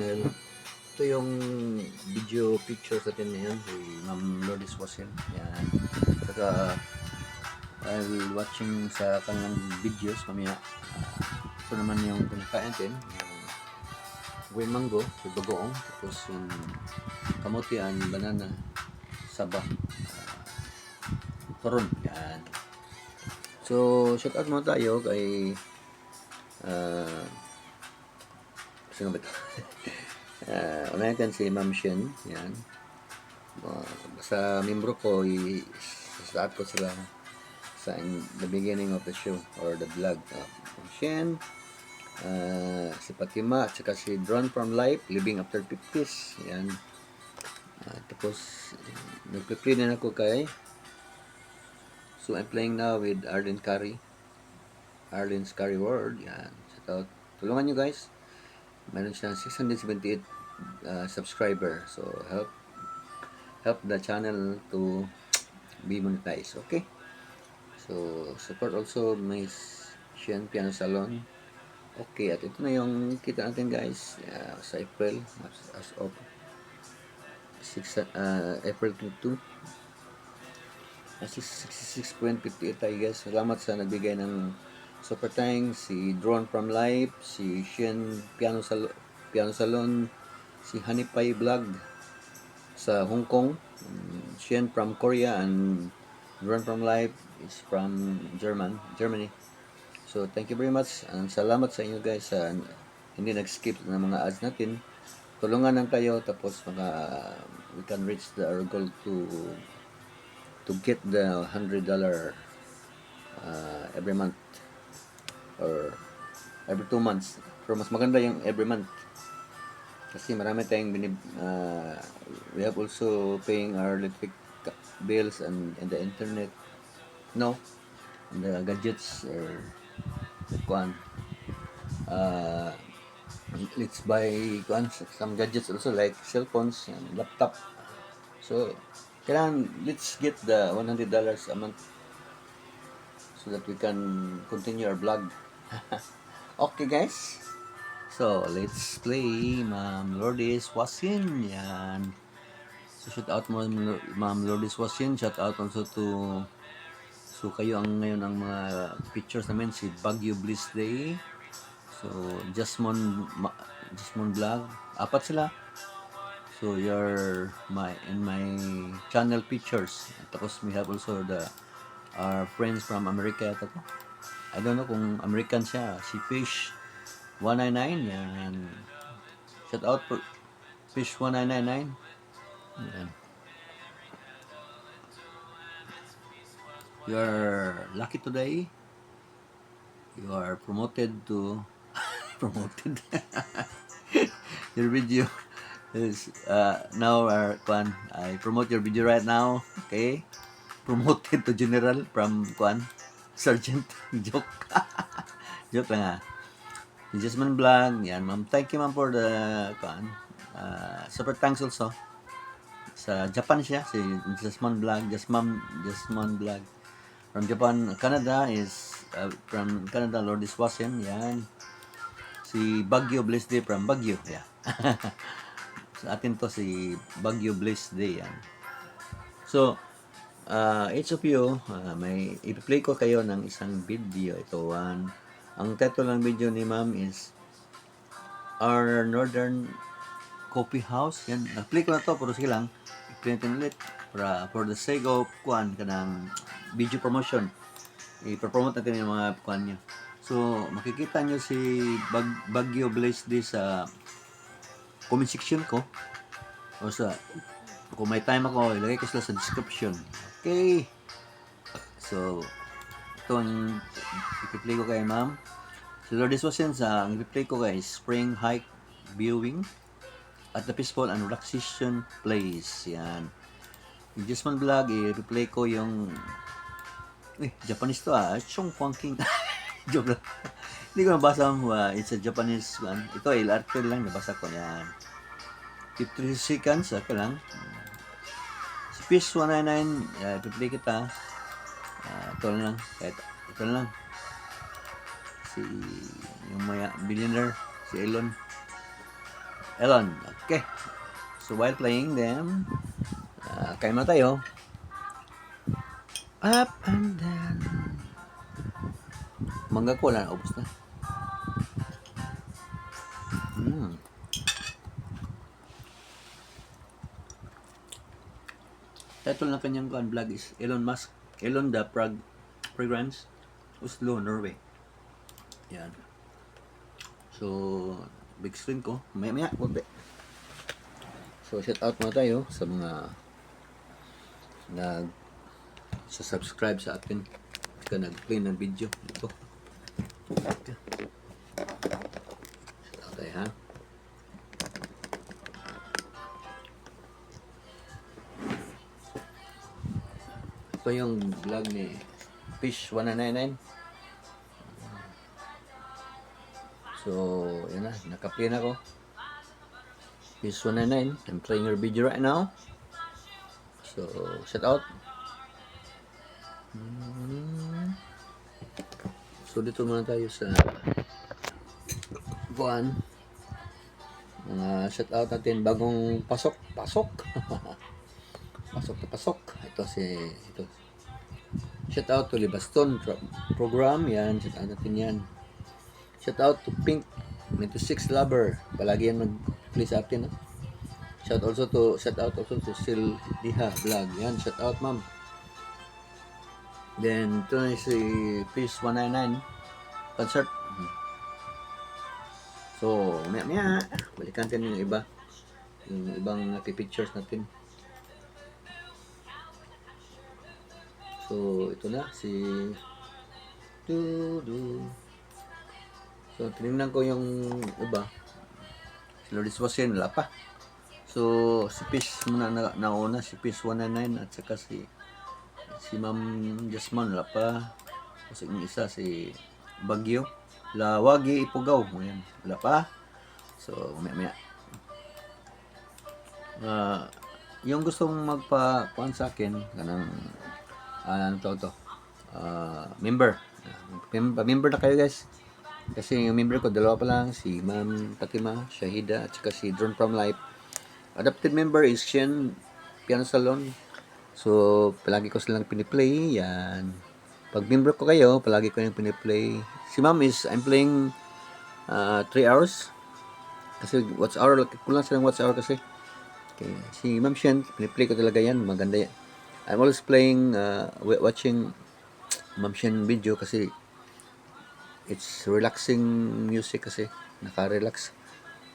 Well, ito yung video picture sa atin ngayon si Ma'am Lourdes Wasin. Yan. Saka while watching sa kanilang videos mamaya, ito naman yung pinakain din, yung green mango, yung bagoong, tapos yung kamutian, banana, saba, turon. Yan. So, shout out muna tayo kay sino ba ito? Unahin kan si Ma'am Shen. Yan. Sa membro ko, i-start ko sila sa the beginning of the show or the vlog. Ma'am Shen, si Fatima, at saka si Drawn from Life, Living After 50s. Yan. Tapos, nagpe-play na ako kay. So, I'm playing now with Arlen Curry. Arlen's Curry World. Yan. So, tulungan nyo guys. Meron siyang 678 subscriber. So, help the channel to be monetized. Okay? So, support also my Shen Piano Salon. Okay, at ito na yung kita natin guys sa April as of 6, April 22. 66.58 tayo guys. Salamat sa nagbigay ng super thanks, si Drawn from Life, si Shen Piano Salon, si Hanipay Vlog sa Hong Kong, Shen from Korea, and Drawn from Life is from Germany. So thank you very much, and salamat sa inyo guys sa hindi nag-skip ng mga ads natin. Tulungan lang tayo, tapos we can reach our goal to get the $100 every month or every 2 months. Pero mas maganda yung every month kasi marami tayong we have also paying our electric bills and the internet, no, and the gadgets or let's buy some gadgets also like cell phones and laptop. So let's get the $100 a month so that we can continue our vlog. Okay guys, so let's play Ma'am Lourdes Wasin. Yan. So shout out mo Ma'am Lourdes Wasin. Shout out also to kayo ang ngayon ang mga pictures namin, si Baguio Bliss Day, so Jasmine Vlog, apat sila. So you're in my channel pictures. Tapos we have also our friends from America. I don't know kung American siya. Si Fish 199. Yan. Shout out for Fish 1999. Yan. You are lucky today. You are promoted to promoted. Your video is now I promote your video right now. Okay, promoted to general from sergeant. Joke. Joke lang Jasmine Vlog. Yan ma'am, thank you ma'am for the super thanks also sa Japan siya, si Jasmine Vlog. From Japan. Canada is from Canada, Lourdes Wasin. Yan. Si Baguio Bliss Day from Baguio. Yeah. Sa atin to si Baguio Bliss Day. Yan. So, each of you, may i-play ko kayo ng isang video. Ito ang title ng video ni ma'am is Our Northern Coffee House. Yan. Na-play ko na to, pero sige lang. I-play natin ulit. For the sake of kanang video promotion. I-promote natin yung mga nyo. So, makikita nyo si Baguio Bliss Day sa comment section ko. O kung may time ako, ilagay ko sila sa description. Okay. So, ito ang ipi-play ko kay ma'am. Si Lourdes Wasin ang ipi-play ko kay Spring Hike Viewing at the Peaceful and Relaxation Place. Yan. Yung Jasmine Vlog, i-replay ko yung Japanese to Chong King. Joke lang. Hindi ko nabasa it's a Japanese one. Ito article lang, nabasa ko. Yan. 53 seconds, okay lang. Si Fish 199, i-replay kita. Ito lang. Ito lang. Si yung billionaire, si Elon. Elon. Okay. So while playing them, kain muna tayo. Up and down. Mangga ko wala na, ubos na. Title ng kanyang vlog is Elon Musk. Elon the Fragrance, Oslo, Norway. Yan. So, big screen ko. Maya-maya, konti. So, shout out muna tayo sa mga subscribe sa atin. Nag-play ng video. Ito. Shout out tayo, ha? Ito yung vlog ni Fish199. So, yun na. Naka-play na ako. Fish199. I'm playing your video right now. So, shout out. So, dito muna tayo sa buwan. Mga shout out natin bagong pasok. Pasok na pasok. Ito. Shout out to Libaston program. Yan. Shout out natin yan. Shout out to Pink 96 Lover. Palagi yan mag-play sa atin. Shout out also to Sil Diha Vlog. Yan. Shout out, ma'am. Then, ito na si Fish199 concert. So, maya balikan natin yung iba. Yung ibang pictures natin. So, ito na si So, tinignan ko yung iba. Si Lourdes Wasin, wala pa. So, si Fish muna nauna, si Fish199 at saka si Ma'am Jasmine, wala pa. Kasi yung isa, si Bagyo. Lawagi Ipugaw. Ayan, wala pa. So, maya. Yung gustong magpa-kuhan sa akin, kanang, member. Member na kayo, guys. Kasi yung member ko, dalawa pa lang. Si Ma'am Fatima Shahida at saka si Drone from Life. Adopted member is Shen Piano Salon. So, palagi ko silang piniplay. Yan. Pag member ko kayo, palagi ko yung piniplay. Si ma'am is, I'm playing 3 hours. Kasi watch hour, kulang silang watch hour kasi. Okay. Si ma'am Shen, piniplay ko talaga yan. Maganda yan. I'm always playing, watching ma'am Shen video kasi it's relaxing music kasi. Naka-relax.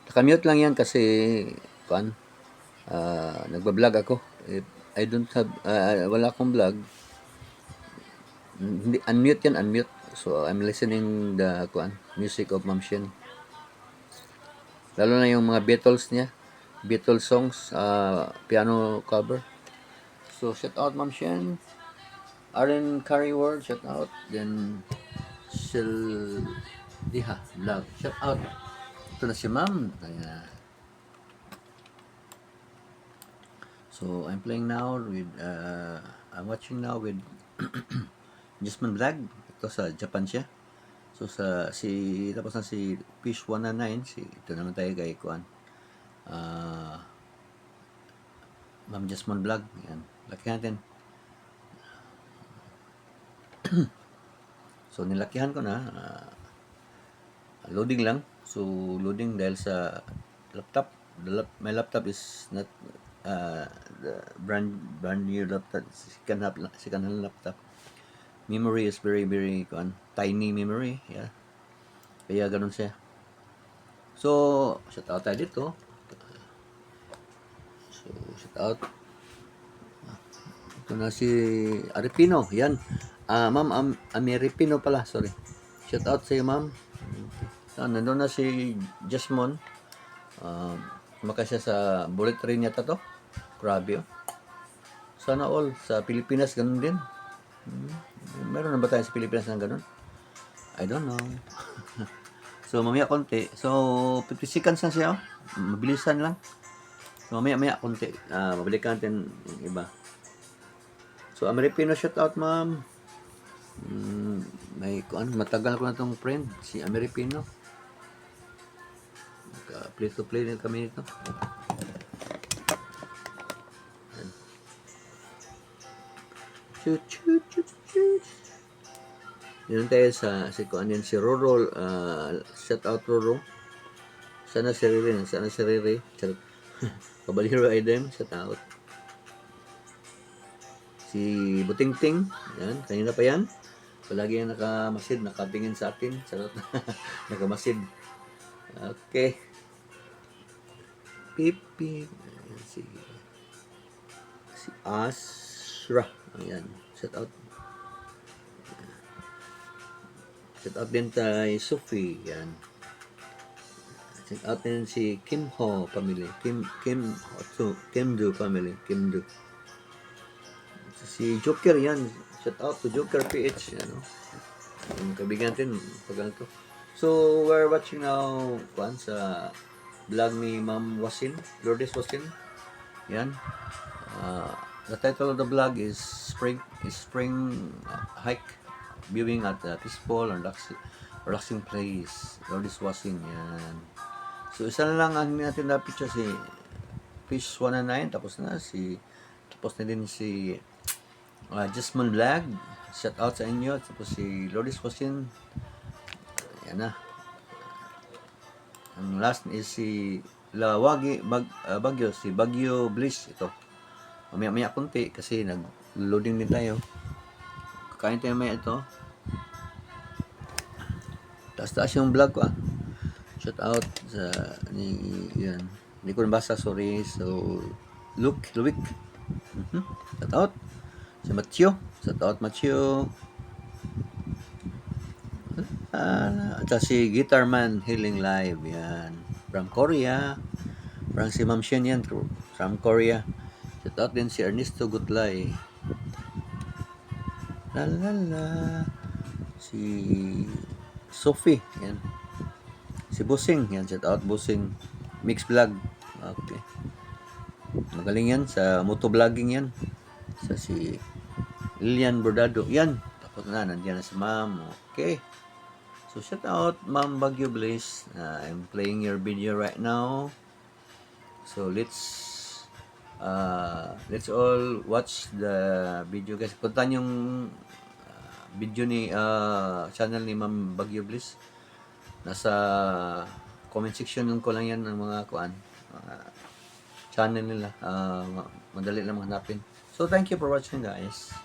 Naka-mute lang yan kasi, nagbablog ako. I don't have, wala akong vlog. Unmute yan, unmute. So, I'm listening the music of Ma'am Shen. Lalo na yung mga Beatles niya. Beatles songs, piano cover. So, shout out Ma'am Shen. Aaron Curryword, shout out. Then, Sil Diha Vlog, shout out. Ito na si Ma'am. So, I'm playing now with, I'm watching now with Jasmine Vlog. Ito sa Japan siya. So, tapos na si Fish199. Ito naman tayo kay Ma'am Jasmine Vlog. Yan. Lakihan natin. So, nilakihan ko na. Loading lang. So, loading dahil sa laptop. My laptop is not the brand new laptop, second hand laptop. Memory is very tiny memory, yeah. Kaya ganun siya. So, shout out tayo dito. So, shout out. Ito na si Aripino, yan. Ma'am Ameripino pala, sorry. Shout out sa iyo, ma'am. Nandun na si Jasmine. Maka siya sa bullet train yata to. Grabe, oh. Sana all sa Pilipinas ganun din. Meron na ba tayo sa Pilipinas ng ganun? I don't know. So, mamaya konti. So, 50 seconds na siya, oh. Mabilisan lang. So, mamaya konti. Mabalikan natin yung iba. So, Ameripino, shout out, ma'am. Matagal ko na tong friend, si Ameripino. Play to play na kami nito. Chut, chut, chut, chut. Yun tayo sa si kuan yan si Roro, shout out Roro. Sana si Riri, Charot. Kabaliro Idem, shout out. Si Butingting, yan, kanina pa yan. Palagi yan nakamasid, nakatingin sa akin. Charot. Nakamasid. Okay. Pip, pip. Ayan, si Asra. Ayan, shout out. Shout out din kay Sophie. Yan. Shout out din si Kim Ho family. Kim Do family. Kim Do. Si Joker yan. Shout out to Joker PH. Ano? Yung kaibigan natin. Pag to. So, we're watching now sa vlog ni Ma'am Wasin. Lourdes Wasin. Yan. The title of the vlog is Spring Hike. Viewing at peaceful and relaxing place. Lourdes Wasin. Yan. So, isa na lang ang natin na picture si Fish 109. Tapos na din si Jasmine Vlog. Shout out sa inyo. Tapos si Lourdes Wasin. Yan na. Ang last is si Bagyo. Si Bagyo Bliss. Ito. Mamaya kunti kasi nag-loading din tayo. Kakain tayo maya ito. Taas yung vlog ko Shout out sa yan. Hindi ko nabasa, sorry. So, Luwik. Shout out. Si Matthew. Shout out Matthew. At si Guitarman Healing Live. Yan. From Korea. From si Ma'am Shen yan. From Korea. Shout out din si Ernesto Gutlay. La. Si Sophie. Yan. Si Busing. Yan. Shout out Busing. Mix Vlog. Okay. Magaling yan. Sa motovlogging yan. Sa si Lilian Bordado. Yan. Tapos na. Nandiyan na si Ma'am. Okay. So, shout out Ma'am Bagyo Bliss. I'm playing your video right now. So, let's all watch the video, guys. Punta yung video ni channel ni Ma'am Bagyo Bliss. Nasa comment section ko lang yan ng mga channel nila. Madali lang hanapin. So, thank you for watching, guys.